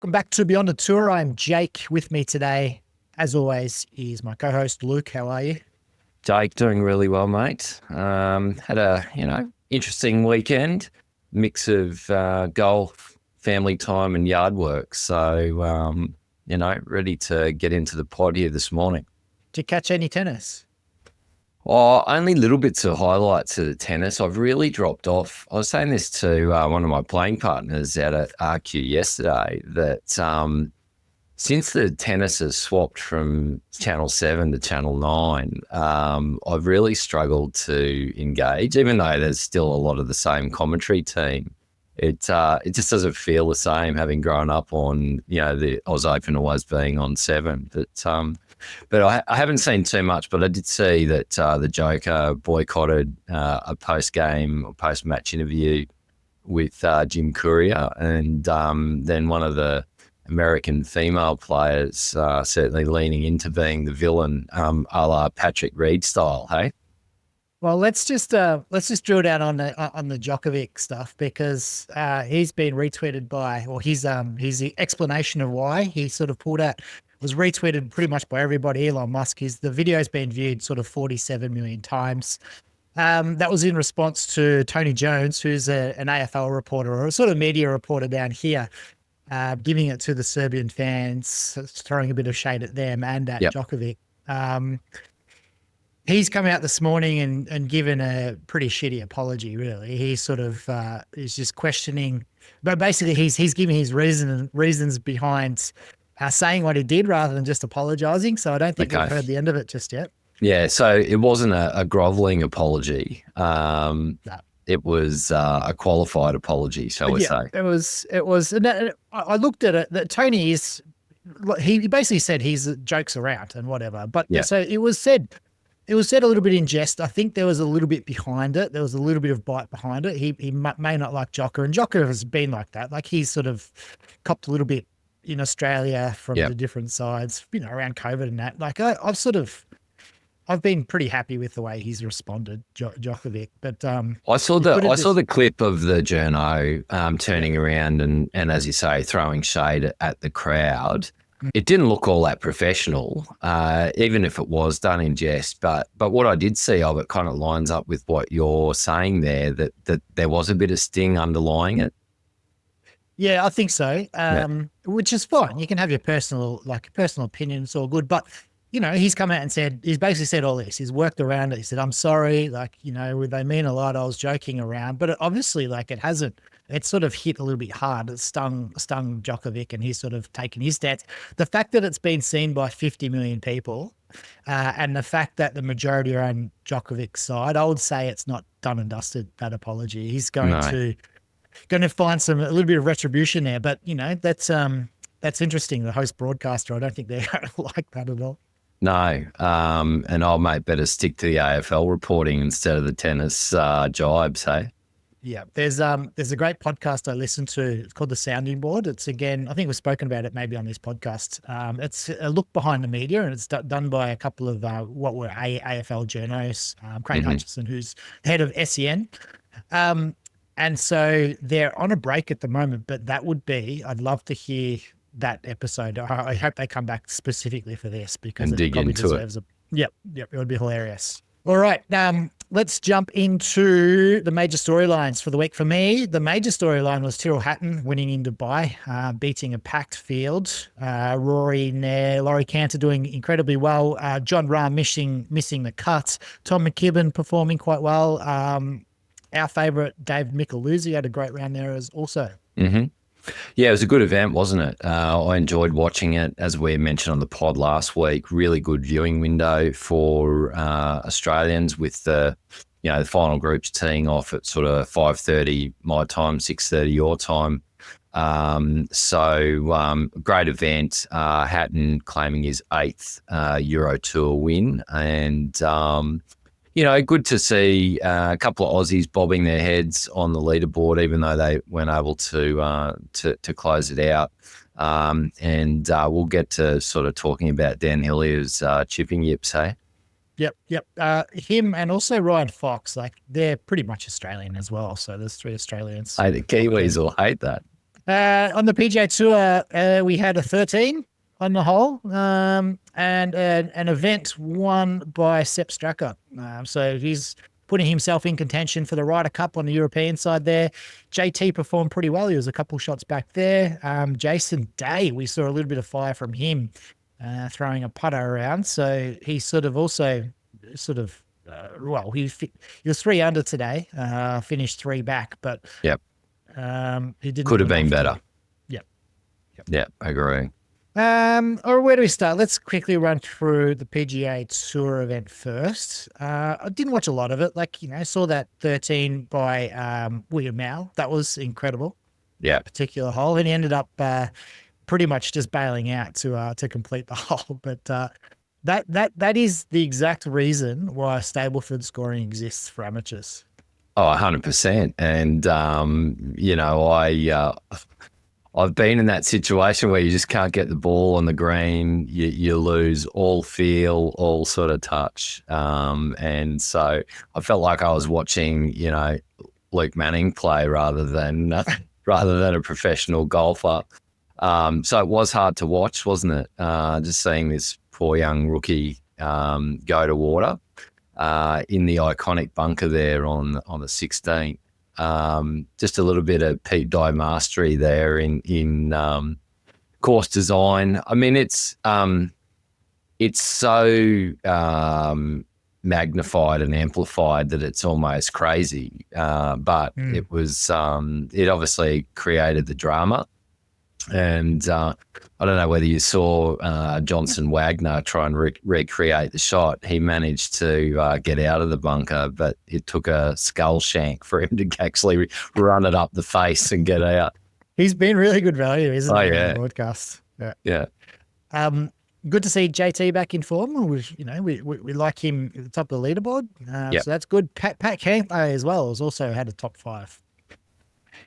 Welcome back to Beyond the Tour. I'm Jake. With me today, as always, is my co-host Luke. How are you? Jake, doing really well, mate. Had a interesting weekend, mix of golf, family time, and yard work. So ready to get into the pod here this morning. Did you catch any tennis? Oh, only little bits of highlights of the tennis. I've really dropped off. I was saying this to one of my playing partners out at RQ yesterday that since the tennis has swapped from Channel 7 to Channel 9, I've really struggled to engage, even though there's still a lot of the same commentary team. It just doesn't feel the same having grown up on, the Oz Open always being on 7. But I haven't seen too much, but I did see that the Joker boycotted a post-game or post-match interview with Jim Courier, and then one of the American female players certainly leaning into being the villain, a la Patrick Reed style, hey? Well, let's just drill down on the Djokovic stuff, because he's been retweeted by, or his explanation of why he sort of pulled out was retweeted pretty much by everybody. Elon Musk. The video's been viewed sort of 47 million times. That was in response to Tony Jones, who's an AFL reporter or a sort of media reporter down here, giving it to the Serbian fans, throwing a bit of shade at them and at Djokovic. He's come out this morning and given a pretty shitty apology, really. He sort of is just questioning, but basically he's giving his reasons behind saying what he did rather than just apologizing. So I don't think we've heard the end of it just yet. Yeah, so it wasn't a groveling apology. No. It was a qualified apology, shall we say. It was. And I looked at it, that Tony he basically said he's jokes around and whatever. But so it was said a little bit in jest. I think there was a little bit behind it. There was a little bit of bite behind it. He may not like Joker, and Joker has been like that. Like, he's sort of copped a little bit in Australia from the different sides, around COVID and that. Like, I've been pretty happy with the way he's responded, Djokovic. But I saw the clip of the journo turning around and as you say, throwing shade at the crowd. It didn't look all that professional, even if it was done in jest. But what I did see of it kind of lines up with what you're saying there, that there was a bit of sting underlying it. Yeah, I think so. Which is fine. You can have your personal opinion. It's all good. But he's come out and he's basically said all this. He's worked around it. He said, I'm sorry. They mean a lot. I was joking around. But obviously, it hasn't. It sort of hit a little bit hard. It stung Djokovic, and he's sort of taken his stance. The fact that it's been seen by 50 million people, and the fact that the majority are on Djokovic's side, I would say it's not done and dusted, that apology. He's going to find a little bit of retribution there. But, that's interesting. The host broadcaster, I don't think they're going to like that at all. No, and I'll better stick to the AFL reporting instead of the tennis jibes, hey? Yeah, there's a great podcast I listen to. It's called The Sounding Board. It's, again, I think we've spoken about it maybe on this podcast. It's a look behind the media, and it's done by a couple of what were AFL journos, Craig Hutchison, who's head of SEN. And so they're on a break at the moment, but I'd love to hear that episode. I hope they come back specifically for this, because and it dig probably into deserves it. Yep, it would be hilarious. All right, let's jump into the major storylines for the week. For me, the major storyline was Tyrell Hatton winning in Dubai, beating a packed field. Rory Nair, Laurie Cantor doing incredibly well. John Rahm missing the cut. Tom McKibben performing quite well. Our favourite Dave Micheluzzi had a great round there as also. Mm-hmm. Yeah, it was a good event, wasn't it? I enjoyed watching it, as we mentioned on the pod last week. Really good viewing window for Australians, with the final groups teeing off at sort of 5:30 my time, 6:30 your time. Great event. Hatton claiming his 8th Euro Tour win, and good to see a couple of Aussies bobbing their heads on the leaderboard, even though they weren't able to close it out. We'll get to sort of talking about Dan Hillier's chipping yips, hey? Yep. Him and also Ryan Fox, they're pretty much Australian as well. So there's 3 Australians. Hey, the Kiwis will hate that. On the PGA Tour, we had a 13 on the hole, and an event won by Sepp Straka. So he's putting himself in contention for the Ryder Cup on the European side there. JT performed pretty well. He was a couple shots back there. Jason Day, we saw a little bit of fire from him throwing a putter around. So he sort of also he was 3 under today, finished 3 back, but Yep. He didn't. Could have been better. Yep. Yeah, I agree. Or where do we start? Let's quickly run through the PGA Tour event first. I didn't watch a lot of it. I saw that 13 by William Mao. That was incredible. Yeah. Particular hole, and he ended up pretty much just bailing out to complete the hole. But that is the exact reason why Stableford scoring exists for amateurs. Oh, 100%. And, I've been in that situation where you just can't get the ball on the green. You lose all feel, all sort of touch. And so I felt like I was watching, Luke Manning play rather than a professional golfer. So it was hard to watch, wasn't it? Just seeing this poor young rookie go to water. In the iconic bunker there on the 16th. Just a little bit of Pete Dye mastery there in course design. I mean, it's so magnified and amplified that it's almost crazy. But it was it obviously created the drama. And I don't know whether you saw Johnson Wagner try and recreate the shot. He managed to get out of the bunker, but it took a skull shank for him to actually run it up the face and get out. He's been really good value, isn't he? Yeah. On the broadcast. Yeah. Good to see JT back in form. We like him at the top of the leaderboard. So that's good. Pat Cantlay as well has also had a top 5.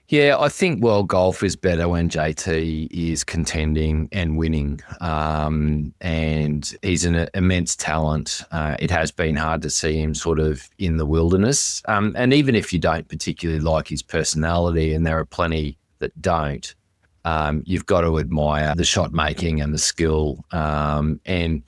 Yeah, I think world golf is better when JT is contending and winning, and he's an immense talent. It has been hard to see him sort of in the wilderness, and even if you don't particularly like his personality, and there are plenty that don't, you've got to admire the shot making and the skill, and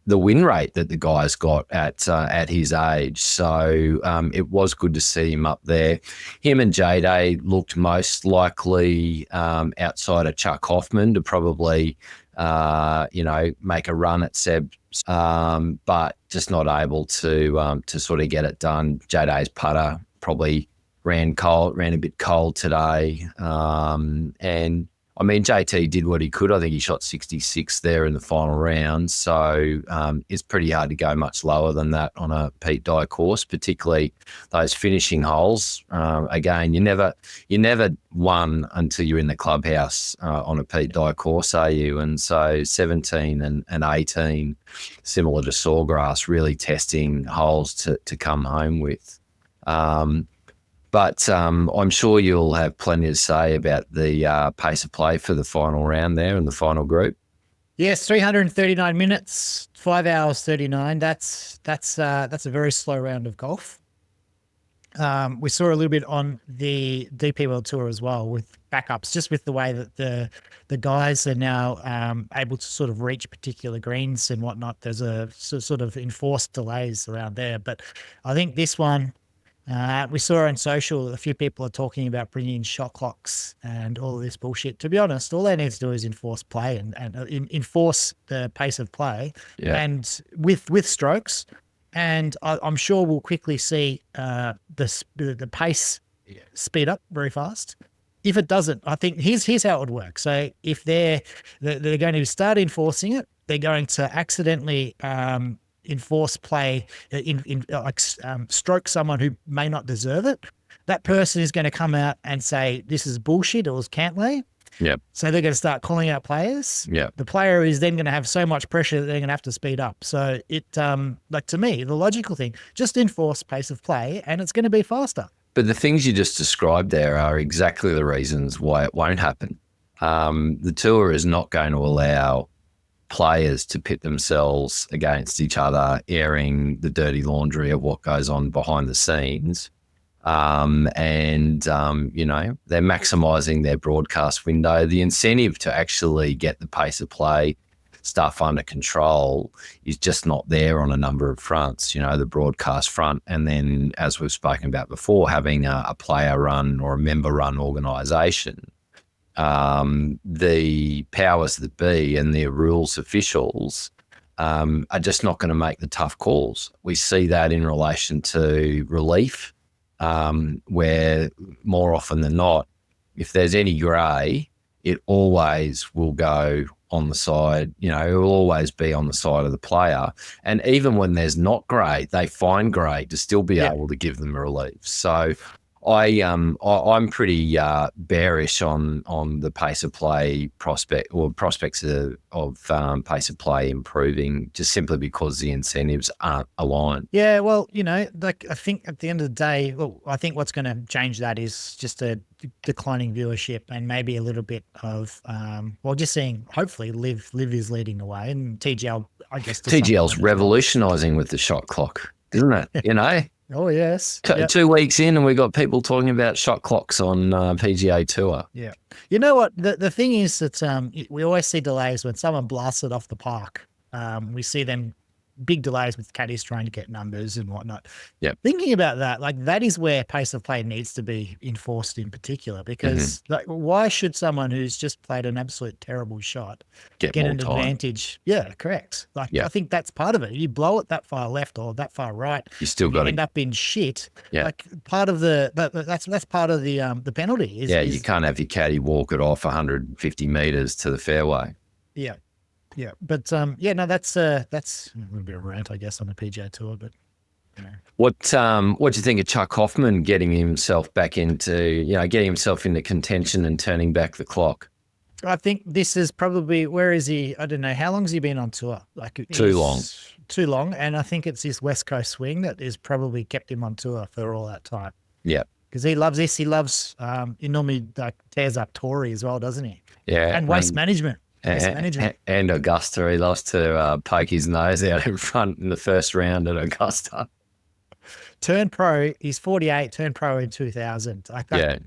the win rate that the guy's got at his age. So it was good to see him up there. Him and J-Day looked most likely outside of Chuck Hoffman to probably, make a run at Seb, but just not able to sort of get it done. J-Day's putter probably ran a bit cold today. And I mean, JT did what he could. I think he shot 66 there in the final round. So it's pretty hard to go much lower than that on a Pete Dye course, particularly those finishing holes. Again, you never won until you're in the clubhouse on a Pete Dye course, are you? And so 17 and 18, similar to Sawgrass, really testing holes to come home with. But I'm sure you'll have plenty to say about the pace of play for the final round there in the final group. Yes, 339 minutes, 5 hours 39. That's a very slow round of golf. We saw a little bit on the DP World Tour as well with backups, just with the way that the guys are now able to sort of reach particular greens and whatnot. There's a sort of enforced delays around there. But I think this one, we saw on social, a few people are talking about bringing in shot clocks and all of this bullshit. To be honest, all they need to do is enforce play and enforce the pace of play and with strokes. And I'm sure we'll quickly see the pace speed up very fast. If it doesn't, I think here's how it would work. So if they're going to start enforcing it, they're going to accidentally enforce play, stroke someone who may not deserve it. That person is going to come out and say, this is bullshit, it was Cantlay. Yep. So they're going to start calling out players. Yep. The player is then going to have so much pressure that they're going to have to speed up. So it, to me, the logical thing, just enforce pace of play and it's going to be faster. But the things you just described there are exactly the reasons why it won't happen. The tour is not going to allow players to pit themselves against each other, airing the dirty laundry of what goes on behind the scenes. You know, they're maximising their broadcast window. The incentive to actually get the pace of play stuff under control is just not there on a number of fronts, you know, the broadcast front. And then, as we've spoken about before, having a player run or a member run organisation. The powers that be and the rules officials are just not going to make the tough calls. We see that in relation to relief, where more often than not, if there's any grey, it always will go on the side, you know, it will always be on the side of the player. And even when there's not grey, they find grey to still be able to give them a relief. So I'm pretty bearish on the pace of play prospects of pace of play improving, just simply because the incentives aren't aligned. Yeah, well, you know, like I think at the end of the day, well, I think what's going to change that is just a declining viewership and maybe a little bit of, just seeing hopefully LIV is leading the way, and TGL, I guess. TGL's revolutionising with the shot clock, isn't it? You know. Oh, yes. 2 weeks in and we got people talking about shot clocks on PGA Tour. Yeah. You know what? The thing is that we always see delays when someone blasts it off the park. We see them big delays with caddies trying to get numbers and whatnot. Yeah. Thinking about that, like that is where pace of play needs to be enforced in particular, because like, why should someone who's just played an absolute terrible shot get an advantage? Yeah, correct. Like I think that's part of it. You blow it that far left or that far right, you still got to end up in shit. Yeah. Like part of that's part of the penalty. You can't have your caddy walk it off 150 meters to the fairway. Yeah. Yeah, but that's a little bit of a rant, I guess, on the PGA Tour. But you know. What do you think of Chuck Hoffman getting himself into contention and turning back the clock? I think this is probably, where is he? I don't know. How long has he been on tour? Like too long, and I think it's his West Coast swing that has probably kept him on tour for all that time. Yeah, because he loves this. He loves. He normally tears up Tory as well, doesn't he? Yeah, and waste management. And Augusta, he loves to poke his nose out in front in the first round at Augusta. Turned pro, he's 48, turned pro in 2000. Like that,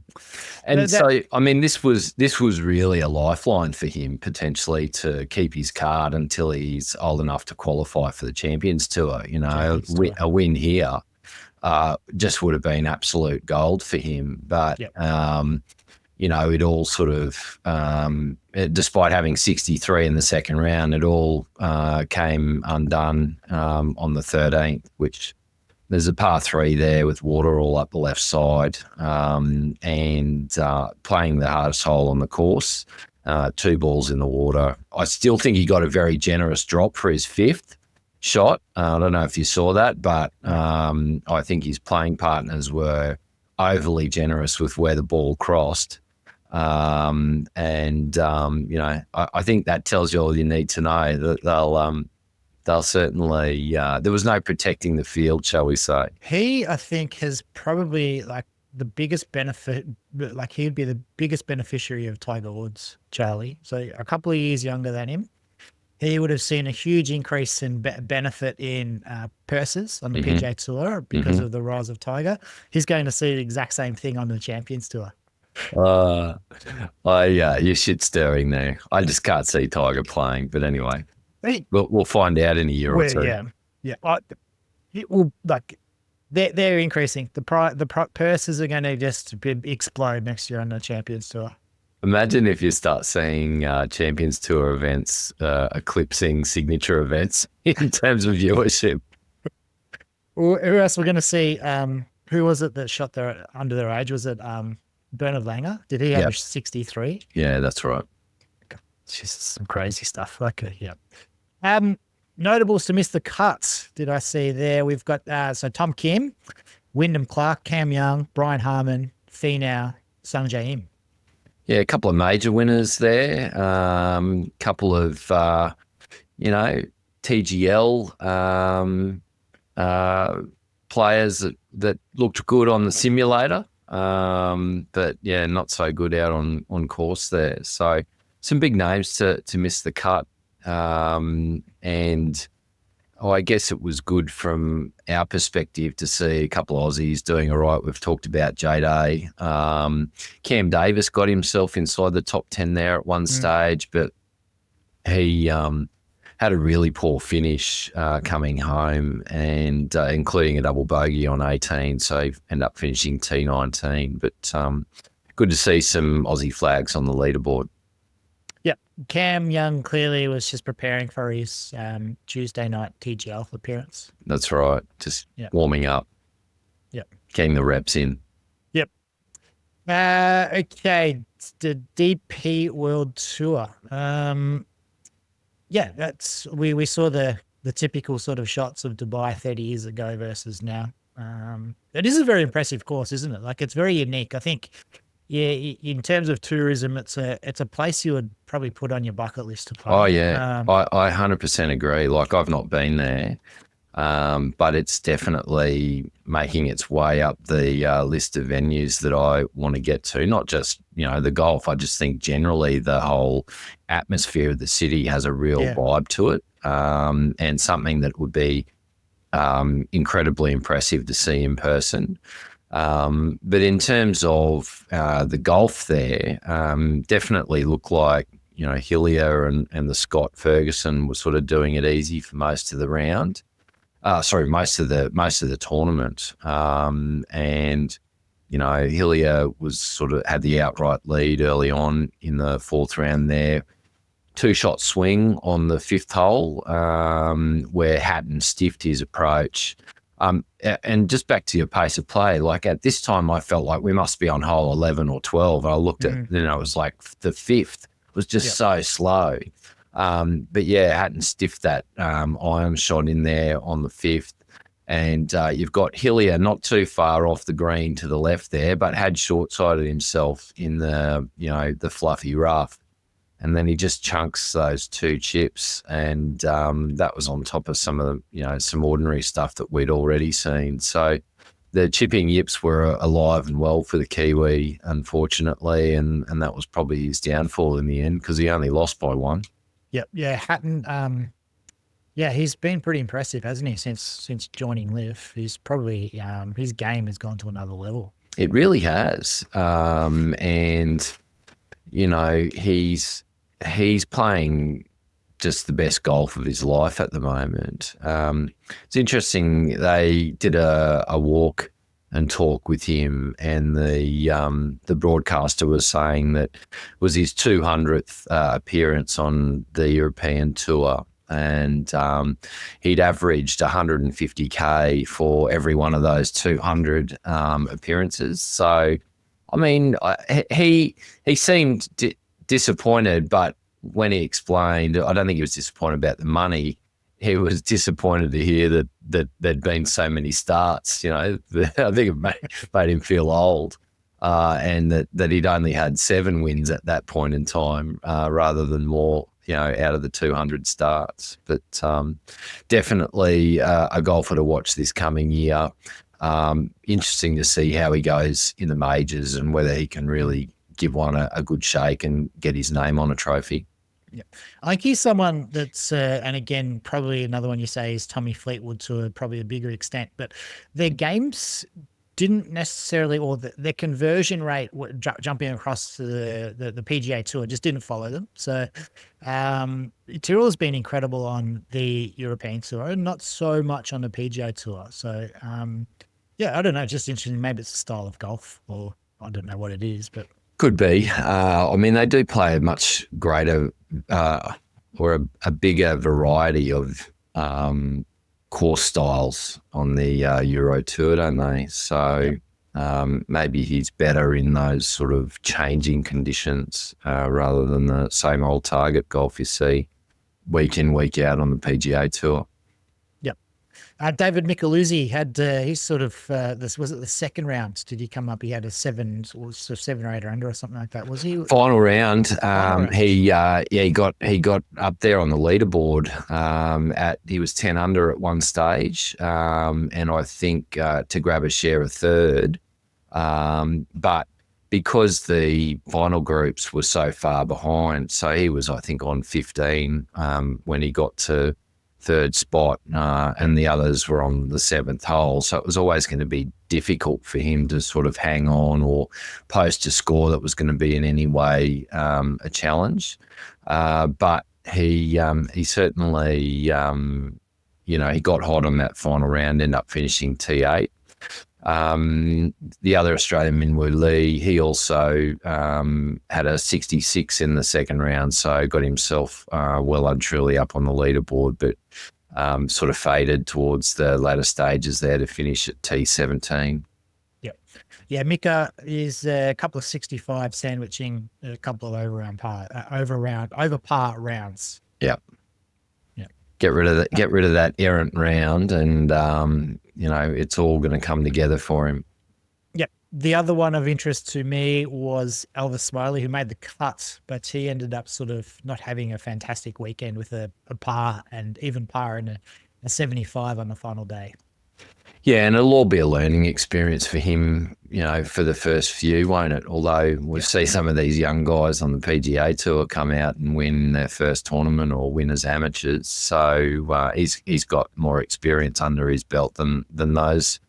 so I mean, this was really a lifeline for him ttentially to keep his card until he's old enough to qualify for the Champions Tour. You know, a win here just would have been absolute gold for him. But you know, it all sort of, despite having 63 in the second round, it all came undone on the 13th, which there's a par 3 there with water all up the left side, and playing the hardest hole on the course, 2 balls in the water. I still think he got a very generous drop for his 5th shot. I don't know if you saw that, but I think his playing partners were overly generous with where the ball crossed. You know, I think that tells you all you need to know, that they'll certainly, there was no protecting the field, shall we say. He, I think, has probably like the biggest benefit, like he'd be the biggest beneficiary of Tiger Woods, Charlie. So a couple of years younger than him, he would have seen a huge increase in benefit in purses on the PGA Tour because of the rise of Tiger. He's going to see the exact same thing on the Champions Tour. You're shit stirring there. I just can't see Tiger playing, but anyway, we'll find out in a year or two. Yeah. It will, like, they're increasing. The purses are going to just explode next year on the Champions Tour. Imagine if you start seeing Champions Tour events eclipsing signature events in terms of viewership. Who else we're going to see? Who was it that shot under their age? Was it Bernard Langer? Did he average 63? Yeah, that's right. It's just some crazy stuff. Okay, notables to miss the cut. Did I see there? We've got so Tom Kim, Wyndham Clark, Cam Young, Brian Harman, Finau, Sung Jae Im. Yeah, a couple of major winners there. Couple of TGL players that looked good on the simulator. But yeah, not so good out on course there. So some big names to miss the cut. And I guess it was good from our perspective to see a couple of Aussies doing all right. We've talked about J-Day. Cam Davis got himself inside the top 10 there at one stage, but he had a really poor finish coming home, and including a double bogey on 18, so he ended up finishing T19. But good to see some Aussie flags on the leaderboard. Yep. Cam Young clearly was just preparing for his Tuesday night TGL appearance. That's right. Just warming up. Yep. Getting the reps in. Yep. Okay. It's the DP World Tour. That's we saw the typical sort of shots of Dubai 30 years ago versus now. It is a very impressive course, isn't it? Like, it's very unique. I think, in terms of tourism, it's a place you would probably put on your bucket list to play. Oh, yeah. I 100% agree. Like, I've not been there, but it's definitely making its way up the list of venues that I want to get to. Not just, the golf. I just think generally the whole atmosphere of the city has a real vibe to it, and something that would be incredibly impressive to see in person. But in terms of the golf there, definitely looked like, Hillier and the Scott Ferguson were sort of doing it easy for most of the round. Most of the tournament. And, Hillier was sort of had the outright lead early on in the fourth round there. 2-shot swing on the fifth hole, where Hatton stiffed his approach. And just back to your pace of play, like at this time I felt like we must be on hole 11 or 12. I looked at, it was like the fifth was just so slow. But Hatton stiffed that iron shot in there on the fifth. And you've got Hillier not too far off the green to the left there, but had short-sided himself in the fluffy rough. And then he just chunks those 2 chips, and that was on top of some of the, some ordinary stuff that we'd already seen. So the chipping yips were alive and well for the Kiwi, unfortunately, and that was probably his downfall in the end, because he only lost by 1. Yep. Yeah, Hatton. He's been pretty impressive, hasn't he, since joining LIV? He's probably his game has gone to another level. It really has, and he's playing just the best golf of his life at the moment. It's interesting. They did a walk and talk with him, and the broadcaster was saying that was his 200th appearance on the European Tour, and he'd averaged 150K for every one of those 200 appearances. So, I mean, he seemed disappointed, but when he explained, I don't think he was disappointed about the money. He was disappointed to hear that there'd been so many starts. I think it made him feel old, and that he'd only had 7 wins at that point in time, rather than more, out of the 200 starts. But definitely a golfer to watch this coming year. Interesting to see how he goes in the majors and whether he can really give one a good shake and get his name on a trophy. Yeah, I think he's someone that's, and again, probably another one you say is Tommy Fleetwood to probably a bigger extent, but their games didn't necessarily, or their conversion rate jumping across to the PGA Tour just didn't follow them. So Tyrell has been incredible on the European Tour and not so much on the PGA Tour. So I don't know, just interesting. Maybe it's a style of golf, or I don't know what it is, but could be. I mean, they do play a much greater or a bigger variety of course styles on the Euro Tour, don't they? So maybe he's better in those sort of changing conditions rather than the same old target golf you see week in, week out on the PGA Tour. David Micheluzzi had he's sort of this was it the second round? Did he come up? He had a 7 or 8 under or something like that. Was he final round? He got up there on the leaderboard. He was 10 under at one stage, and I think to grab a share of third, but because the final groups were so far behind, so he was I think on 15 when he got to third spot, and the others were on the seventh hole. So it was always going to be difficult for him to sort of hang on or post a score that was going to be in any way a challenge. But he certainly, he got hot on that final round, ended up finishing T8. The other Australian, Minwoo Lee, he also had a 66 in the second round, so got himself well and truly up on the leaderboard, but sort of faded towards the latter stages there to finish at T17. Yep. Yeah, Mika is a couple of 65 sandwiching a couple of over par rounds. Yep. Get rid of that errant round, and it's all going to come together for him. Yep. The other one of interest to me was Elvis Smiley, who made the cut, but he ended up sort of not having a fantastic weekend with a par and even par and a 75 on the final day. Yeah, and it'll all be a learning experience for him, for the first few, won't it? Although we'll see some of these young guys on the PGA Tour come out and win their first tournament or win as amateurs. So he's got more experience under his belt than those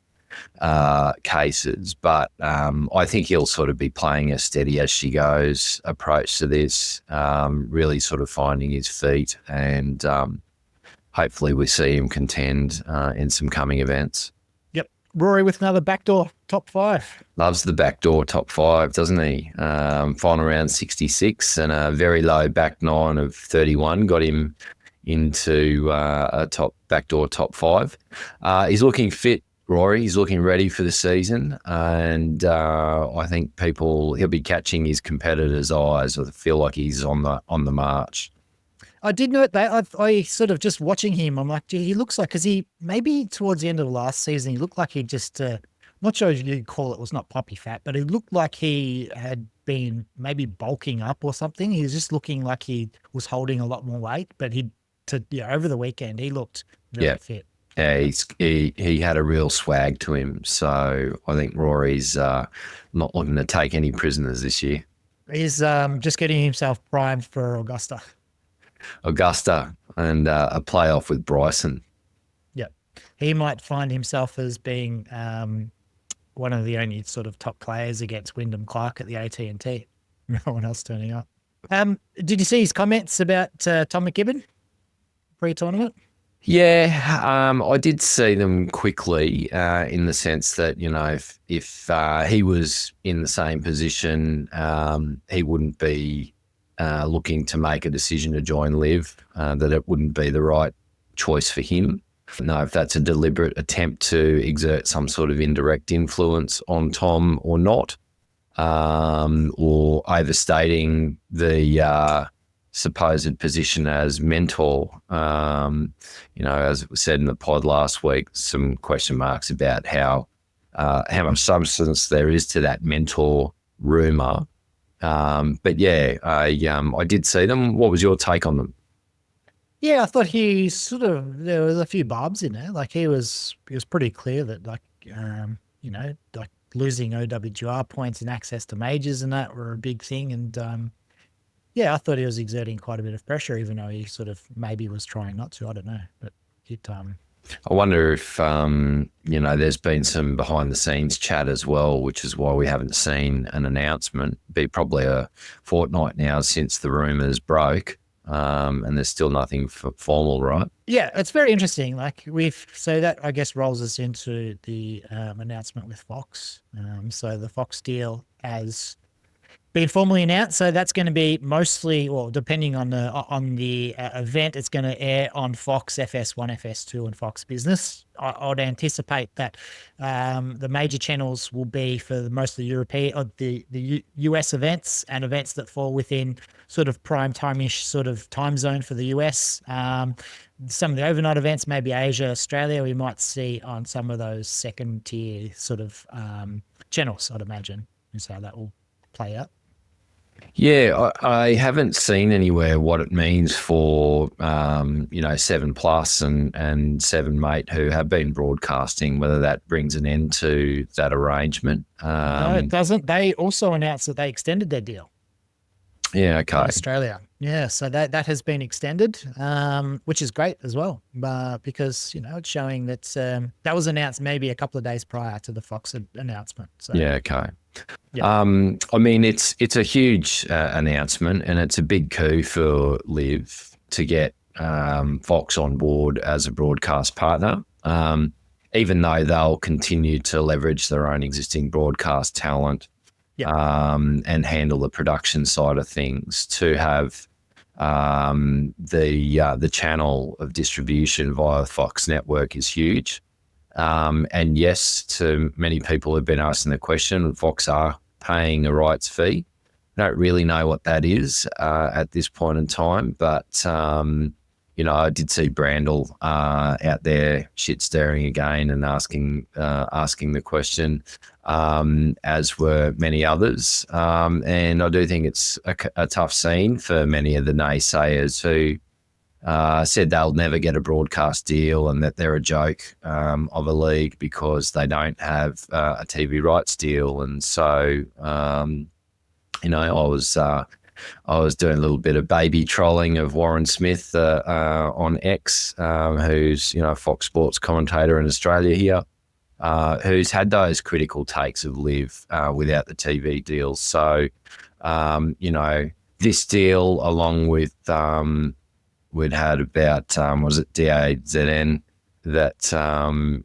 cases. But I think he'll sort of be playing a steady as she goes approach to this, really sort of finding his feet, and hopefully we see him contend in some coming events. Rory with another backdoor top 5. Loves the backdoor top 5, doesn't he? Final round 66 and a very low back 9 of 31 got him into a backdoor top 5. He's looking fit, Rory. He's looking ready for the season, and I think he'll be catching his competitors' eyes. I feel like he's on the march. I did note that. I sort of just watching him, I'm like, gee, he looks like, because he maybe towards the end of the last season, he looked like he just, not sure you'd call it, was not poppy fat, but it looked like he had been maybe bulking up or something. He was just looking like he was holding a lot more weight, but over the weekend, he looked very fit. Yeah, he had a real swag to him. So I think Rory's not looking to take any prisoners this year. He's just getting himself primed for Augusta and a playoff with Bryson. Yep. He might find himself as being one of the only sort of top players against Wyndham Clark at the AT&T. No one else turning up. Did you see his comments about Tom McKibben pre-tournament? Yeah, I did see them quickly in the sense that, if he was in the same position, he wouldn't be looking to make a decision to join LIV, that it wouldn't be the right choice for him. No, if that's a deliberate attempt to exert some sort of indirect influence on Tom or not, or overstating the supposed position as mentor. As it was said in the pod last week, some question marks about how much substance there is to that mentor rumour. But yeah, I did see them. What was your take on them? Yeah, I thought there was a few barbs in there. Like he was pretty clear that like losing OWGR points and access to majors and that were a big thing. And I thought he was exerting quite a bit of pressure, even though he sort of maybe was trying not to. I don't know, but it. I wonder if, there's been some behind the scenes chat as well, which is why we haven't seen an announcement. Be probably a fortnight now since the rumours broke, and there's still nothing formal, right? Yeah, it's very interesting. So that I guess rolls us into the announcement with Fox. So the Fox deal has been formally announced. So that's going to be mostly, well, depending on the event, it's going to air on Fox FS1, FS2, and Fox Business. I'd anticipate that the major channels will be for most of the European, or the US events and events that fall within sort of prime time-ish sort of time zone for the US. Some of the overnight events, maybe Asia, Australia, we might see on some of those second tier sort of channels, I'd imagine, is how that will play out. Yeah, I haven't seen anywhere what it means for, 7 Plus and 7 Mate who have been broadcasting, whether that brings an end to that arrangement. No, it doesn't. They also announced that they extended their deal. Yeah, okay. In Australia. Yeah, so that has been extended, which is great as well, because it's showing that that was announced maybe a couple of days prior to the Fox announcement. So Yeah, okay. yeah, I mean, it's a huge announcement, and it's a big coup for LIV to get Fox on board as a broadcast partner. Even though they'll continue to leverage their own existing broadcast talent, and handle the production side of things, to have the channel of distribution via Fox Network is huge. And yes, to many people who've been asking the question, Fox are paying a rights fee. I don't really know what that is at this point in time, but I did see Brandel out there shit staring again and asking the question, as were many others. And I do think it's a tough scene for many of the naysayers who said they'll never get a broadcast deal and that they're a joke of a league because they don't have a TV rights deal. And so, I was doing a little bit of baby trolling of Warren Smith on X, who's a Fox Sports commentator in Australia here, who's had those critical takes of LIV without the TV deal. So, this deal, along with we'd had about was it DAZN, that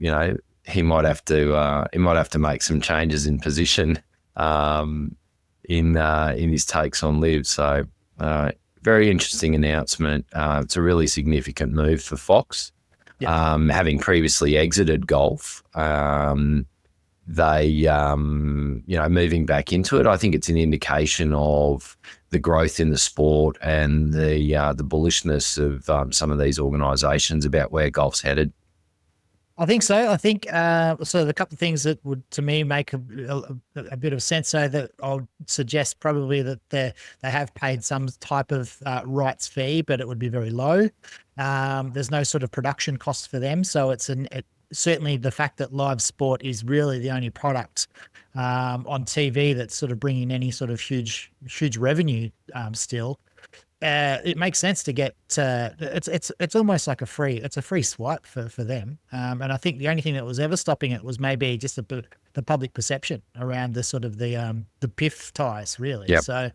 he might have to make some changes in position in his takes on LIV. So very interesting announcement. It's a really significant move for Fox. Having previously exited golf, they moving back into it, I think it's an indication of the growth in the sport and the bullishness of some of these organisations about where golf's headed. I think so. I think so. The couple of things that would, to me, make a bit of sense. So that I'll suggest probably that they have paid some type of rights fee, but it would be very low. There's no sort of production costs for them, so certainly the fact that live sport is really the only product on TV that's sort of bringing any sort of huge revenue still. It makes sense to get it's almost like a free swipe for them, and I think the only thing that was ever stopping it was maybe just the public perception around the sort of the PIF ties, really. Yep. So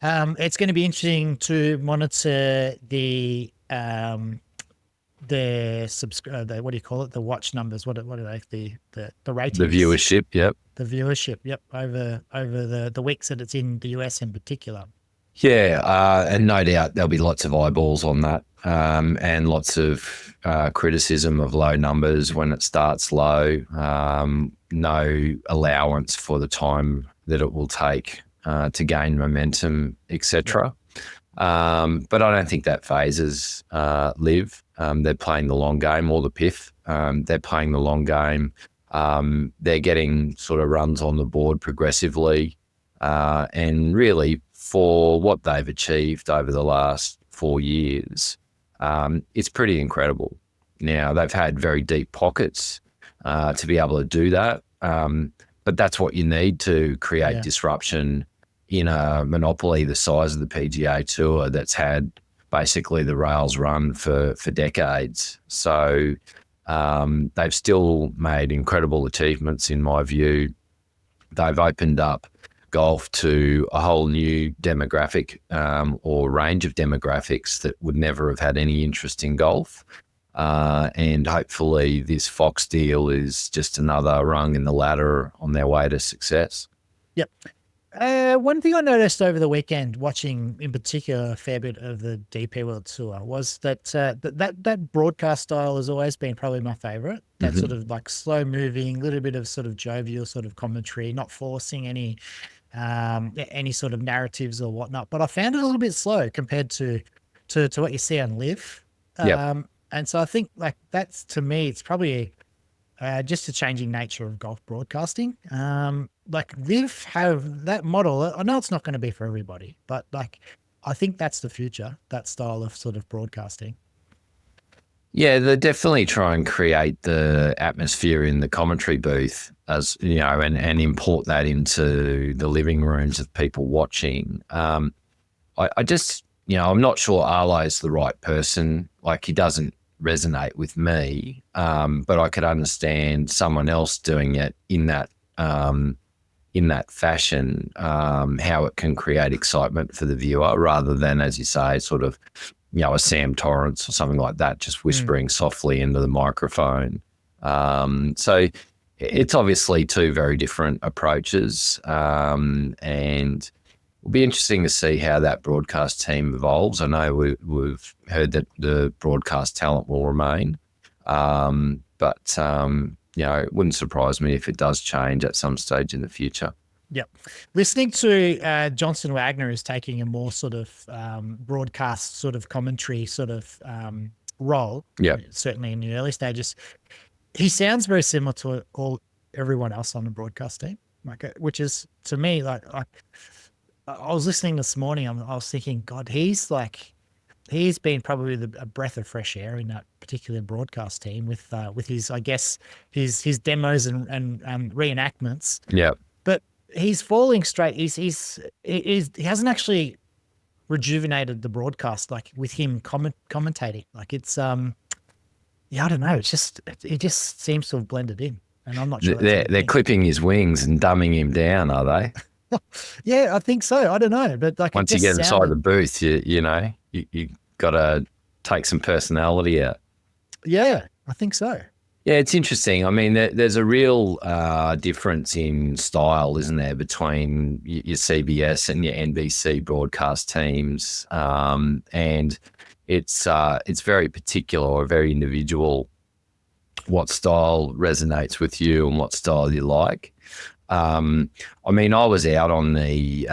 it's going to be interesting to monitor the what do you call it, the watch numbers, what are they, the ratings, the viewership. The viewership, over the weeks that it's in the US in particular. Yeah, and no doubt there'll be lots of eyeballs on that, and lots of criticism of low numbers when it starts low. No allowance for the time that it will take to gain momentum, etc. But I don't think that phases LIV. They're playing the long game, or the PIF. They're playing the long game. They're getting sort of runs on the board progressively, and really, for what they've achieved over the last 4 years, it's pretty incredible. Now, they've had very deep pockets to be able to do that, but that's what you need to create disruption in a monopoly the size of the PGA Tour that's had basically the rails run for decades. So they've still made incredible achievements, in my view. They've opened up golf to a whole new demographic, or range of demographics that would never have had any interest in golf. And hopefully this Fox deal is just another rung in the ladder on their way to success. Yep. One thing I noticed over the weekend, watching in particular a fair bit of the DP World Tour, was that that broadcast style has always been probably my favorite. That sort of like slow moving, little bit of sort of jovial sort of commentary, not forcing any sort of narratives or whatnot. But I found it a little bit slow compared to what you see on LIV. And so I think like that's, to me, it's probably just a changing nature of golf broadcasting. Like LIV have that model. I know it's not going to be for everybody, but like I think that's the future, that style of sort of broadcasting. Yeah, they definitely try and create the atmosphere in the commentary booth, as you know, and import that into the living rooms of people watching. I just, I'm not sure Arlo's the right person. Like, he doesn't resonate with me, but I could understand someone else doing it in that fashion, how it can create excitement for the viewer rather than, as you say, sort of, a Sam Torrance or something like that, just whispering softly into the microphone. So it's obviously two very different approaches, and it'll be interesting to see how that broadcast team evolves. I know we've heard that the broadcast talent will remain, but it wouldn't surprise me if it does change at some stage in the future. Yep. Listening to Johnson Wagner is taking a more sort of broadcast sort of commentary sort of role. Yeah. Certainly in the early stages. He sounds very similar to everyone else on the broadcast team, which is, to me, like I was listening this morning. I was thinking, God, he's been probably a breath of fresh air in that particular broadcast team with his, I guess, his demos and reenactments. Yeah. But he's falling straight. He hasn't actually rejuvenated the broadcast like with him commentating. Like it's I don't know. It just seems to have blended in, and I'm not sure. They're clipping his wings and dumbing him down, are they? Yeah, I think so. I don't know, but like once you get inside the booth, you got to take some personality out. Yeah, I think so. Yeah, it's interesting. I mean, there's a real difference in style, isn't there, between your CBS and your NBC broadcast teams, and it's very particular or very individual what style resonates with you and what style you like. I mean, I was out on the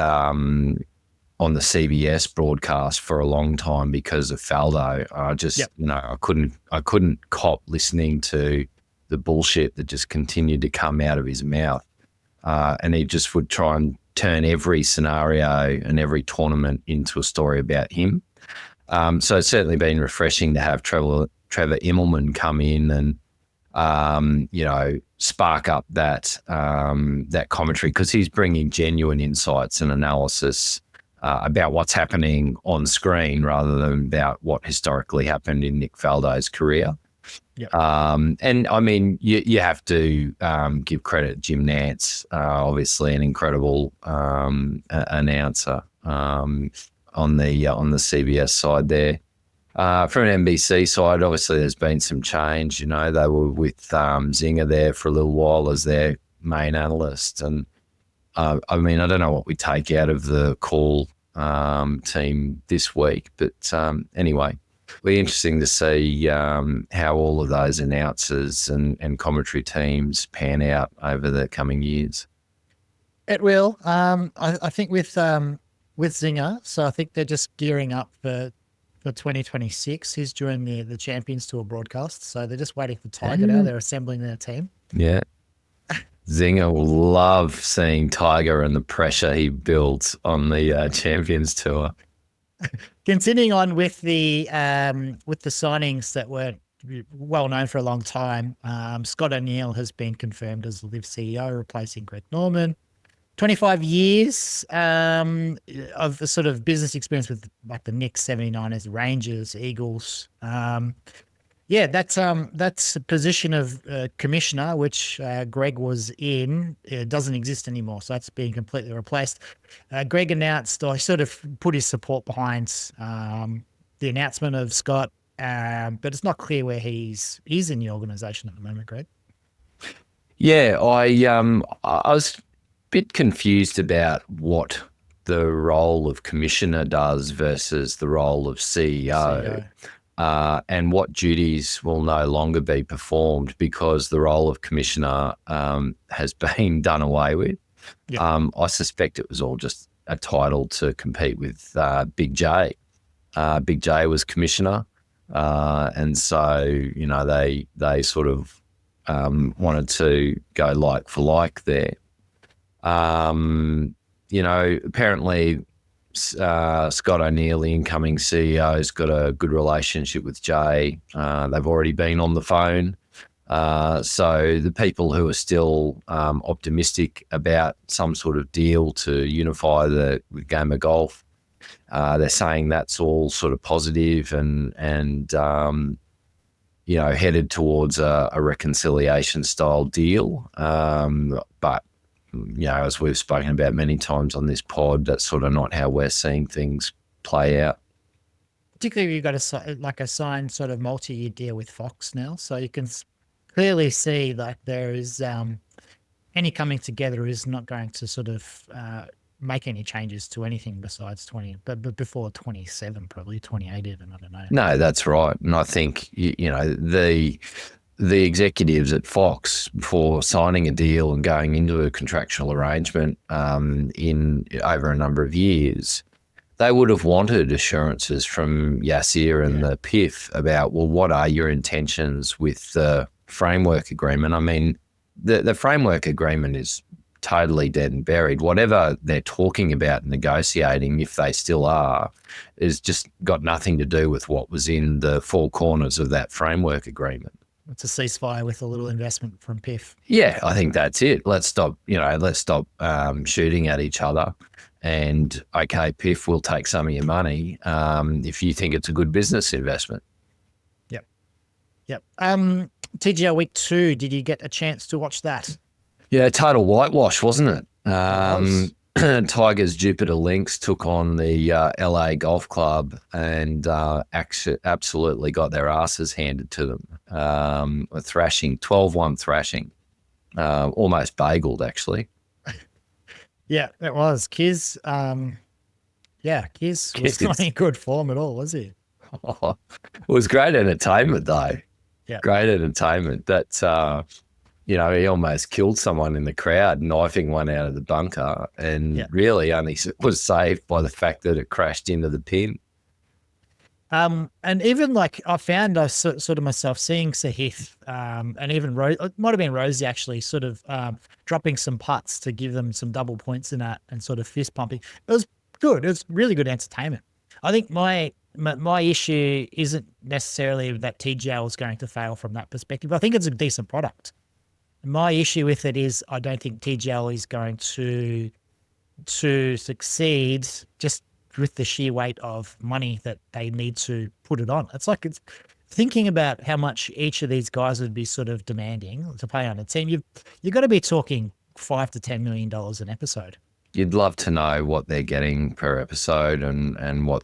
CBS broadcast for a long time because of Faldo. I just, I couldn't cop listening to the bullshit that just continued to come out of his mouth. And he just would try and turn every scenario and every tournament into a story about him. So it's certainly been refreshing to have Trevor Immelman come in and, spark up that commentary, because he's bringing genuine insights and analysis about what's happening on screen rather than about what historically happened in Nick Faldo's career. Yep. And I mean, you have to give credit to Jim Nantz, obviously an incredible announcer on the CBS side there. From an NBC side, obviously there's been some change. They were with Zinger there for a little while as their main analyst. And I mean, I don't know what we take out of the call team this week, but anyway, it'll be interesting to see how all of those announcers and commentary teams pan out over the coming years. It will. I think with Zinger, so I think they're just gearing up for 2026. He's doing the Champions Tour broadcast, so they're just waiting for Tiger now. They're assembling their team. Yeah. Zinger will love seeing Tiger and the pressure he builds on the Champions Tour. Continuing on with the signings that were well known for a long time, Scott O'Neill has been confirmed as the LIV CEO, replacing Greg Norman. 25 years of sort of business experience with like the Knicks, 79ers, Rangers, Eagles. That's a position of commissioner, which Greg was in. It doesn't exist anymore, so that's being completely replaced. Greg announced, or he sort of put his support behind the announcement of Scott, but it's not clear where he's in the organisation at the moment, Greg. Yeah, I was bit confused about what the role of commissioner does versus the role of CEO. And what duties will no longer be performed because the role of commissioner has been done away with. Yep. I suspect it was all just a title to compete with Big J. Big J was commissioner, and so they sort of wanted to go like for like there. Apparently Scott O'Neill, the incoming CEO, has got a good relationship with Jay. They've already been on the phone. So the people who are still optimistic about some sort of deal to unify the game of golf They're saying that's all sort of positive and headed towards a reconciliation style deal. But as we've spoken about many times on this pod, that's sort of not how we're seeing things play out. Particularly if you've got a signed sort of multi-year deal with Fox now, so you can clearly see that there is any coming together is not going to sort of make any changes to anything besides 20, but before 27, probably 28 even, I don't know. No, that's right. And I think, the executives at Fox, before signing a deal and going into a contractual arrangement in over a number of years, they would have wanted assurances from Yasir and the PIF about, well, what are your intentions with the framework agreement? I mean, the framework agreement is totally dead and buried. Whatever they're talking about negotiating, if they still are, is just got nothing to do with what was in the four corners of that framework agreement. It's a ceasefire with a little investment from PIF. Yeah, I think that's it. Let's stop shooting at each other. And okay, PIF will take some of your money if you think it's a good business investment. Yep. TGL Week 2, did you get a chance to watch that? Yeah, total whitewash, wasn't it? Tigers Jupiter Lynx took on the LA Golf Club and absolutely got their asses handed to them. A thrashing, 12-1 thrashing, almost bageled actually. Yeah, it was. Kiz was not in good form at all, was he? Oh, it was great entertainment though. Yeah. Great entertainment. That he almost killed someone in the crowd, knifing one out of the bunker, and really only was saved by the fact that it crashed into the pin. And even I found sort of myself seeing Sahith and even it might have been Rosie actually sort of dropping some putts to give them some double points in that and sort of fist pumping. It was good. It was really good entertainment. I think my issue isn't necessarily that TGL is going to fail from that perspective. I think it's a decent product. My issue with it is I don't think TGL is going to succeed just with the sheer weight of money that they need to put it on. It's thinking about how much each of these guys would be sort of demanding to play on a team. You've got to be talking $5 to $10 million an episode. You'd love to know what they're getting per episode and what,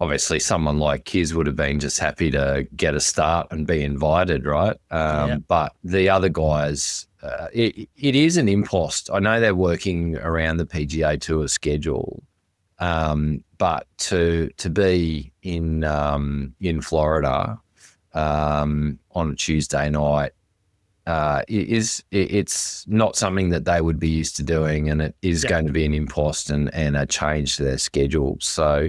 obviously someone like Kiz would have been just happy to get a start and be invited, right? But the other guys, it is an impost. I know they're working around the PGA Tour schedule, but to be in Florida on a Tuesday night, it's not something that they would be used to doing, and it is going to be an impost and a change to their schedule. So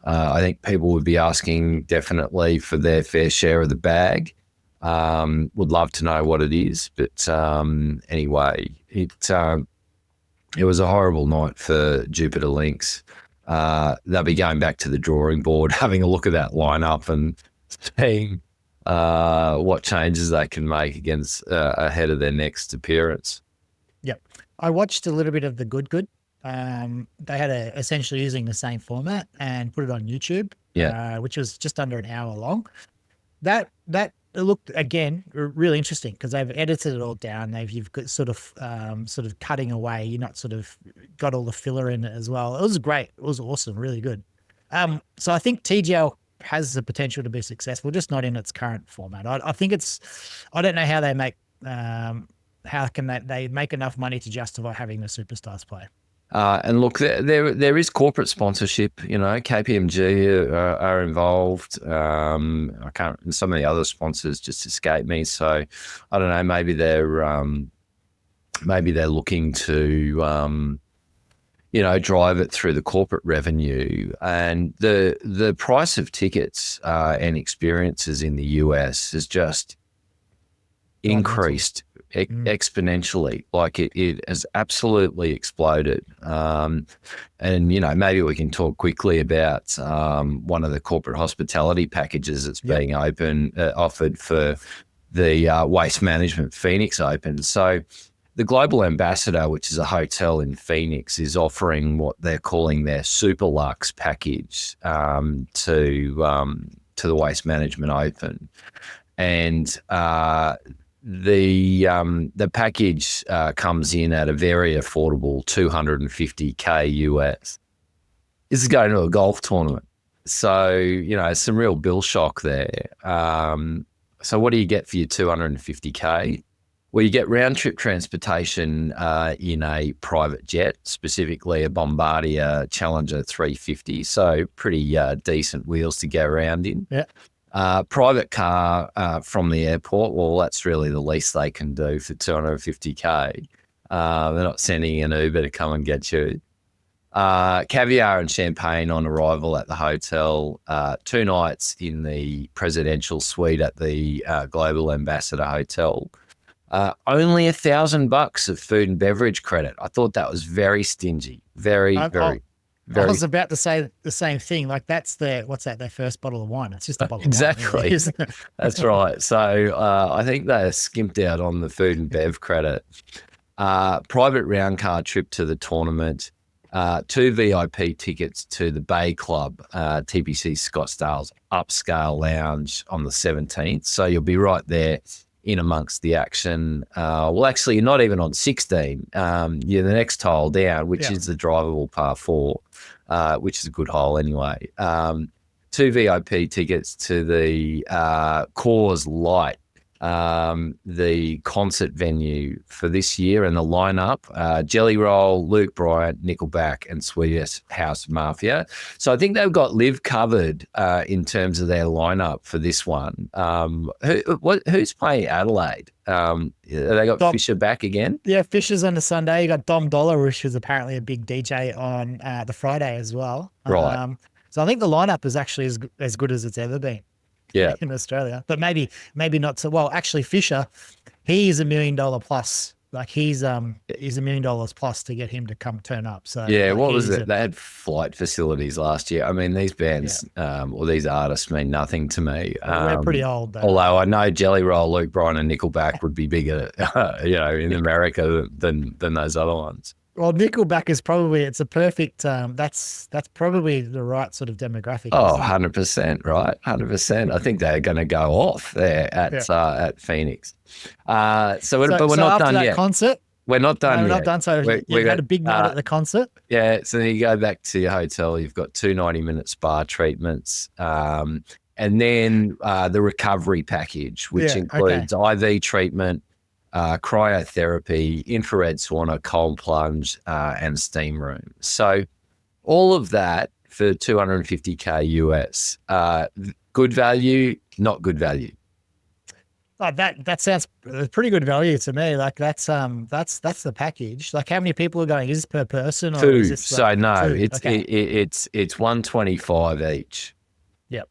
I think people would be asking definitely for their fair share of the bag. Would love to know what it is, but anyway, it was a horrible night for Jupiter Lynx. They'll be going back to the drawing board, having a look at that lineup and seeing what changes they can make against ahead of their next appearance. Yep. I watched a little bit of the Good. They had essentially using the same format and put it on YouTube, which was just under an hour long. That looked, again, really interesting because they've edited it all down. You've got sort of cutting away. You're not sort of got all the filler in it as well. It was great. It was awesome. Really good. So I think TGL has the potential to be successful, just not in its current format. I think I don't know how they make, how can they make enough money to justify having the superstars play. And look, there is corporate sponsorship. KPMG are involved. I can't. And some of the other sponsors just escape me. So I don't know. Maybe they're looking to drive it through the corporate revenue. And the price of tickets and experiences in the US has just increased exponentially. Like it has absolutely exploded. And maybe we can talk quickly about one of the corporate hospitality packages that's being offered for the Waste Management Phoenix Open. So the Global Ambassador, which is a hotel in Phoenix, is offering what they're calling their Super Lux package to the Waste Management Open, and the package comes in at a very affordable $250K US. This is going to a golf tournament, so some real bill shock there. So what do you get for your $250K? Well, you get round trip transportation in a private jet, specifically a Bombardier Challenger 350. So pretty decent wheels to go around in. Yeah. Private car from the airport. Well, that's really the least they can do for $250K. They're not sending an Uber to come and get you. Caviar and champagne on arrival at the hotel. 2 nights in the presidential suite at the Global Ambassador Hotel. Only $1,000 of food and beverage credit. I thought that was very stingy. Very. I was about to say the same thing. Like that's their first bottle of wine. It's just a bottle exactly. of wine. Really, isn't it? That's right. So I think they skimped out on the food and bev credit. Private round car trip to the tournament. 2 VIP tickets to the Bay Club, TPC Scottsdale's upscale lounge on the 17th. So you'll be right there in amongst the action. Well, actually, you're not even on 16. You're the next hole down, which is the drivable par 4, which is a good hole anyway. 2 VIP tickets to the Coors Light, the concert venue for this year, and the lineup: Jelly Roll, Luke Bryant, Nickelback, and Swedish House Mafia. So I think they've got LIV covered in terms of their lineup for this one. Who's playing Adelaide? They got Fisher back again? Yeah, Fisher's on the Sunday. You got Dom Dollar, which is apparently a big DJ on the Friday as well. Right. So I think the lineup is actually as good as it's ever been. Yeah, in Australia, but maybe not so well. Actually, Fisher, he is $1 million plus. Like he's $1 million plus to get him to come turn up. So yeah, like, what was it? They had flight facilities last year. I mean, these bands or these artists mean nothing to me. We're pretty old, though. Although I know Jelly Roll, Luke Bryan, and Nickelback would be bigger, in America than those other ones. Well, Nickelback is probably it's a perfect. That's probably the right sort of demographic. Oh, 100%, right? 100%. I think they're going to go off there at Phoenix. But we're not done yet. Concert, we're not done yet. We're not done. So you had a big night at the concert. Yeah. So then you go back to your hotel. You've got 2 90-minute spa treatments, and then the recovery package, which includes IV treatment, cryotherapy, infrared sauna, cold plunge, and steam room. So all of that for $250K US. Good value, not good value. Oh, that sounds pretty good value to me. Like that's the package. Like how many people are going? Is this per person or 2? is this So no, two? it's $125 each. Yep.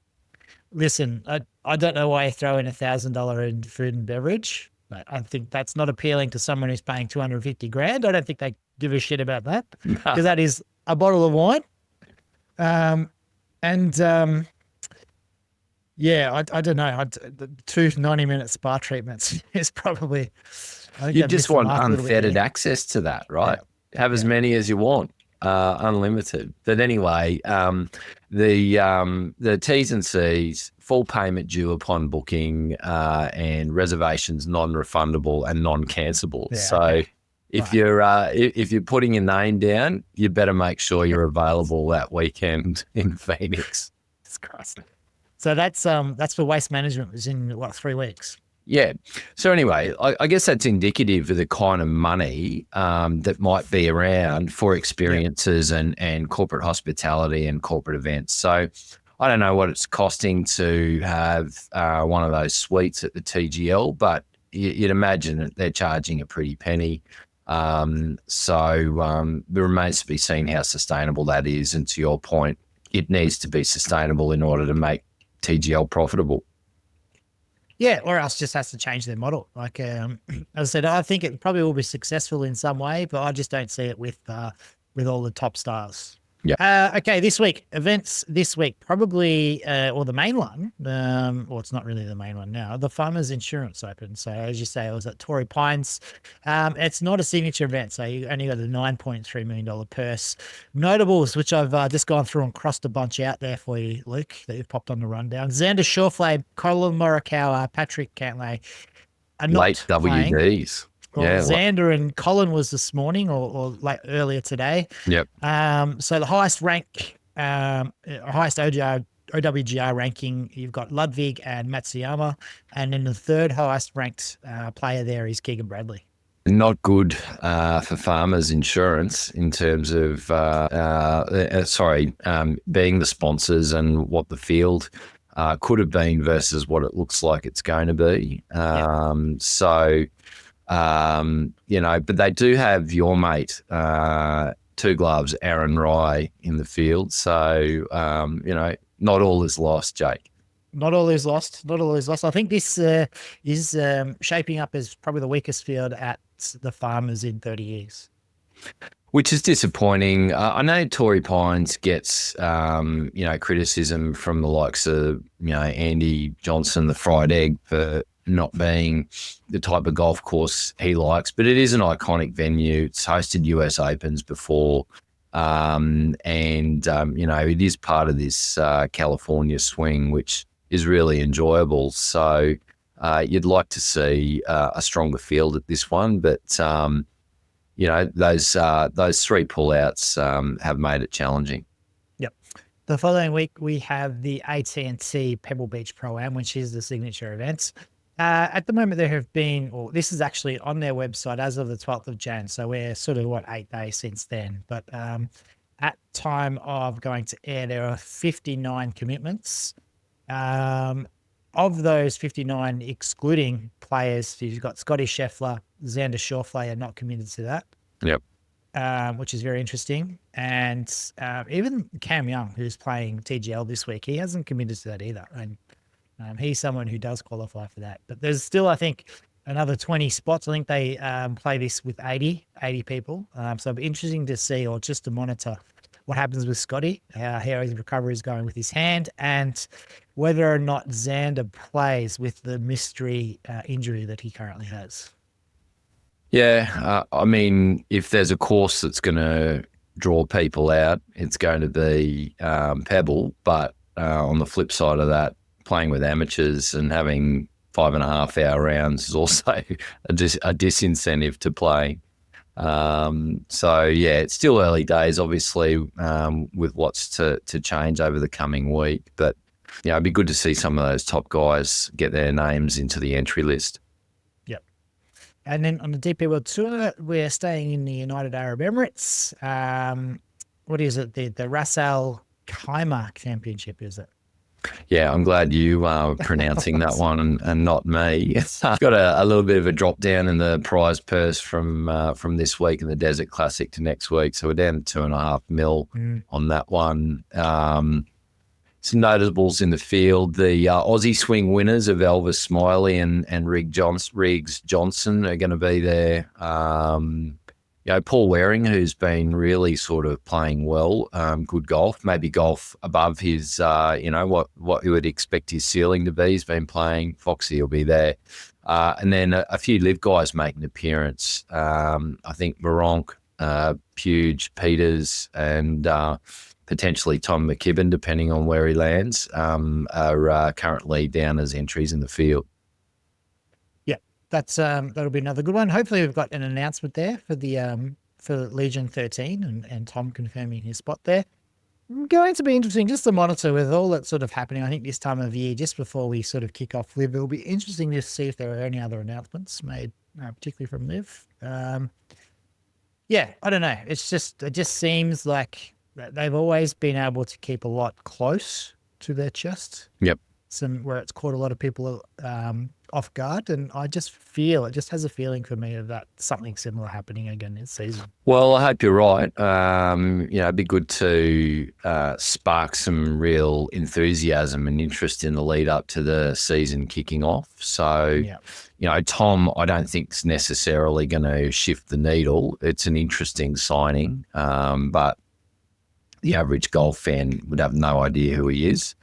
Listen, I don't know why you throw in $1,000 in food and beverage. I think that's not appealing to someone who's paying $250,000. I don't think they give a shit about that because that is a bottle of wine. I don't know. The 2 90-minute spa treatments is probably. You just want unfettered access to that, right? Yeah. Have as many as you want, unlimited. But anyway, the T's and C's, full payment due upon booking, and reservations non-refundable and non-cancelable. Yeah, so if you're putting your name down, you better make sure you're available that weekend in Phoenix. That's Christ. So that's for waste management. It was in 3 weeks. Yeah. So anyway, I guess that's indicative of the kind of money that might be around for experiences and corporate hospitality and corporate events. So I don't know what it's costing to have one of those suites at the TGL, but you'd imagine that they're charging a pretty penny. So it remains to be seen how sustainable that is. And to your point, it needs to be sustainable in order to make TGL profitable. Yeah, or else just has to change their model. Like as I said, I think it probably will be successful in some way, but I just don't see it with all the top stars. Okay, this week, events this week, probably, or the main one, well, it's not really the main one now, the Farmers Insurance Open. So as you say, it was at Torrey Pines. It's not a signature event, so you only got a $9.3 million purse. Notables, which I've just gone through and crossed a bunch out there for you, Luke, that you've popped on the rundown. Xander Schauffele, Colin Morikawa, Patrick Cantlay are not Late playing. WDs. Well, Yeah. Xander and Colin was this morning or like earlier today. Yep. So the highest rank, highest OWGR ranking, you've got Ludwig and Matsuyama. And then the third highest ranked player there is Keegan Bradley. Not good for Farmers Insurance in terms of, being the sponsors and what the field could have been versus what it looks like it's going to be. But they do have your mate, Two Gloves, Aaron Rye in the field. So, not all is lost, Jake. Not all is lost. Not all is lost. I think this is shaping up as probably the weakest field at the Farmers in 30 years. Which is disappointing. I know Torrey Pines gets, criticism from the likes of, Andy Johnson, the fried egg, for not being the type of golf course he likes, but it is an iconic venue. It's hosted US Opens before. It is part of this California swing, which is really enjoyable. So you'd like to see a stronger field at this one, but those three pullouts have made it challenging. Yep. The following week we have the AT&T Pebble Beach Pro-Am, which is the signature event. At the moment, there have been, or this is actually on their website as of the 12th of Jan. So we're sort of, 8 days since then. But at time of going to air, there are 59 commitments. Of those 59, excluding players, you've got Scotty Scheffler, Xander Schauffele are not committed to that. Yep. Which is very interesting. And even Cam Young, who's playing TGL this week, he hasn't committed to that either. And he's someone who does qualify for that. But there's still, I think, another 20 spots. I think they play this with 80 people. So it'll be interesting to see, or just to monitor what happens with Scotty, how his recovery is going with his hand, and whether or not Xander plays with the mystery injury that he currently has. Yeah, if there's a course that's going to draw people out, it's going to be Pebble. But on the flip side of that, playing with amateurs and having 5.5 hour rounds is also a disincentive to play. It's still early days, obviously, with lots to change over the coming week. But it'd be good to see some of those top guys get their names into the entry list. Yep. And then on the DP World Tour, we're staying in the United Arab Emirates. What is it? The Ras Al Khaimah Championship, is it? Yeah, I'm glad you are pronouncing that one and not me. Got a little bit of a drop down in the prize purse from this week in the Desert Classic to next week. So we're down to $2.5 million on that one. Some notables in the field. The Aussie swing winners of Elvis Smiley and Riggs Johnson are going to be there. Paul Waring, who's been really sort of playing well, good golf, maybe golf above his, what you would expect his ceiling to be. He's been playing. Foxy will be there. And then a few LIV guys make an appearance. I think Moronk, Puge, Peters, and potentially Tom McKibben, depending on where he lands, are currently down as entries in the field. That'll be another good one. Hopefully we've got an announcement there for the for Legion 13 and Tom confirming his spot there. Going to be interesting just to monitor with all that sort of happening. I think this time of year, just before we sort of kick off LIV, it'll be interesting to see if there are any other announcements made, particularly from LIV. I don't know. It just seems like they've always been able to keep a lot close to their chest. Yep. Where it's caught a lot of people off guard, and it just has a feeling for me of that something similar happening again this season. Well, I hope you're right. It'd be good to spark some real enthusiasm and interest in the lead up to the season kicking off. So, Tom, I don't think is necessarily going to shift the needle. It's an interesting signing, but the average golf fan would have no idea who he is.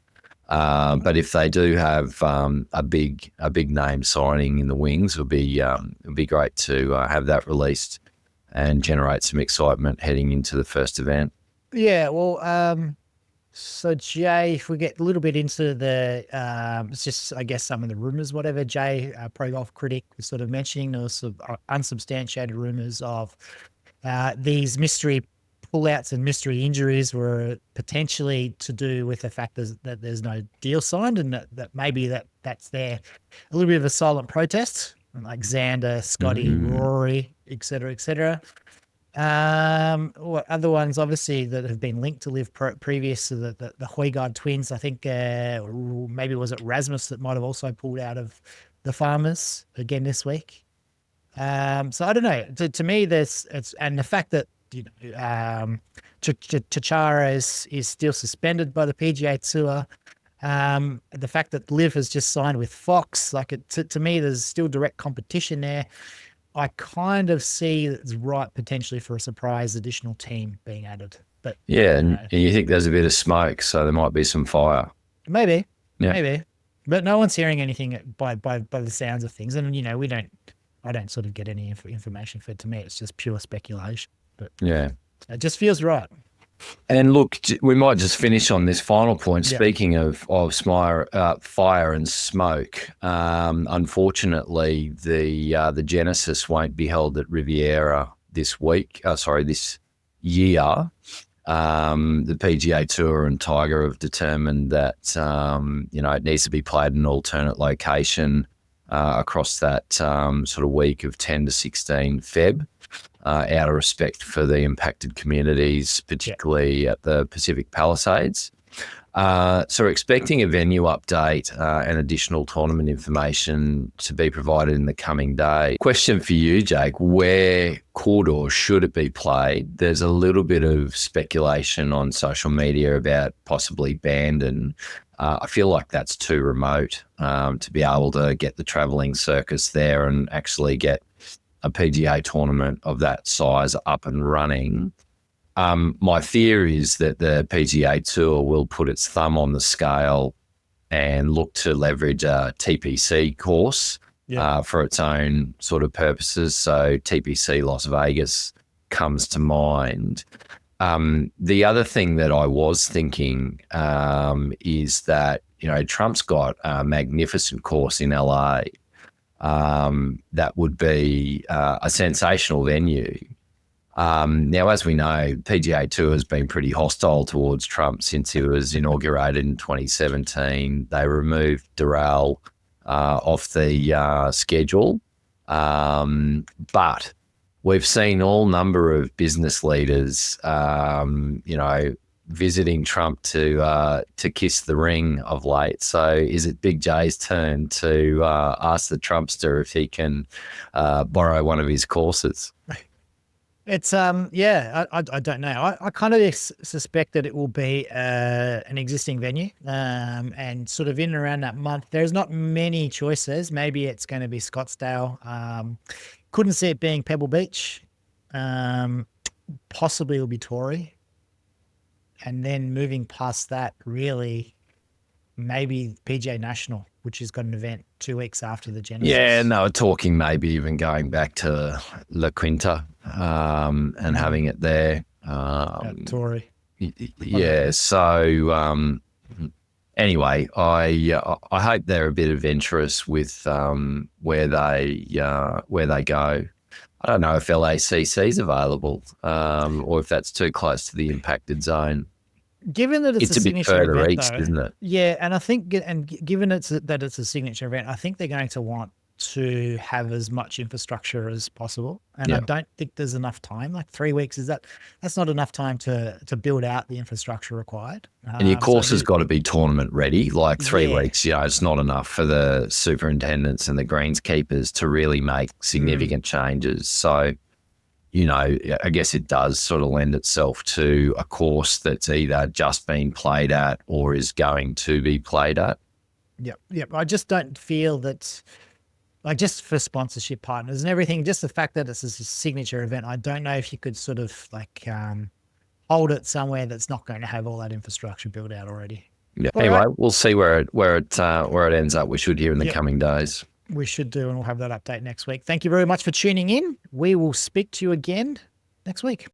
But if they do have a big name signing in the wings, it'll be great to have that released and generate some excitement heading into the first event. Yeah, well, so Jay, if we get a little bit into the, it's just, I guess, some of the rumors, whatever. Jay, Pro Golf Critic, was sort of mentioning there was some unsubstantiated rumors of these mystery pullouts and mystery injuries were potentially to do with the fact that there's no deal signed, and that maybe that's there a little bit of a silent protest, like Xander, Scotty, Rory, et cetera, et cetera. What other ones obviously that have been linked to LIV previous to the Højgaard twins? I think maybe was it Rasmus that might have also pulled out of the Farmers again this week. So I don't know. To me, and the fact that Chachara is still suspended by the PGA Tour. The fact that LIV has just signed with Fox, to me, there's still direct competition there. I kind of see that it's right potentially for a surprise additional team being added. But yeah, and you think there's a bit of smoke, so there might be some fire. Maybe. But no one's hearing anything by the sounds of things, and I don't sort of get any information for it. To me, it's just pure speculation. But yeah, it just feels right. And look, we might just finish on this final point. Yeah. Speaking of fire and smoke, unfortunately, the Genesis won't be held at Riviera this year. The PGA Tour and Tiger have determined that it needs to be played in an alternate location across that sort of week of 10 to 16 Feb. Out of respect for the impacted communities, particularly at the Pacific Palisades. So we're expecting a venue update and additional tournament information to be provided in the coming day. Question for you, Jake, where could or should it be played? There's a little bit of speculation on social media about possibly banned, and I feel like that's too remote to be able to get the travelling circus there and actually get a PGA tournament of that size up and running. My fear is that the PGA Tour will put its thumb on the scale and look to leverage a TPC course for its own sort of purposes. So TPC Las Vegas comes to mind. The other thing that I was thinking is that, Trump's got a magnificent course in LA. That would be a sensational venue. Now, as we know, PGA Tour has been pretty hostile towards Trump since he was inaugurated in 2017. They removed Tyrell off the schedule. But we've seen all number of business leaders, visiting Trump to kiss the ring of late. So is it Big J's turn to ask the Trumpster if he can borrow one of his courses? It's I don't know. I kind of suspect that it will be an existing venue, and sort of in and around that month. There's not many choices. Maybe it's going to be Scottsdale. Couldn't see it being Pebble Beach. Possibly it'll be Torrey. And then moving past that, really, maybe PGA National, which has got an event 2 weeks after the Genesis. Yeah, no, talking maybe even going back to La Quinta and having it there. Torrey. Yeah, so anyway, I hope they're a bit adventurous with where they go. I don't know if LACC is available or if that's too close to the impacted zone. Given that it's a bit further event, east, though, isn't it? Yeah, and I think, given that it's a signature event, I think they're going to want to have as much infrastructure as possible. And I don't think there's enough time. Like 3 weeks, that's not enough time to build out the infrastructure required. And your course has got to be tournament ready. Like 3 weeks, it's not enough for the superintendents and the greenskeepers to really make significant changes. So, I guess it does sort of lend itself to a course that's either just been played at or is going to be played at. Yep. I just don't feel that, like, just for sponsorship partners and everything, just the fact that it's a signature event, I don't know if you could sort of like, hold it somewhere that's not going to have all that infrastructure built out already. Yeah. All Anyway, right. we'll see where it ends up. We should hear in the coming days. We should do, and we'll have that update next week. Thank you very much for tuning in. We will speak to you again next week.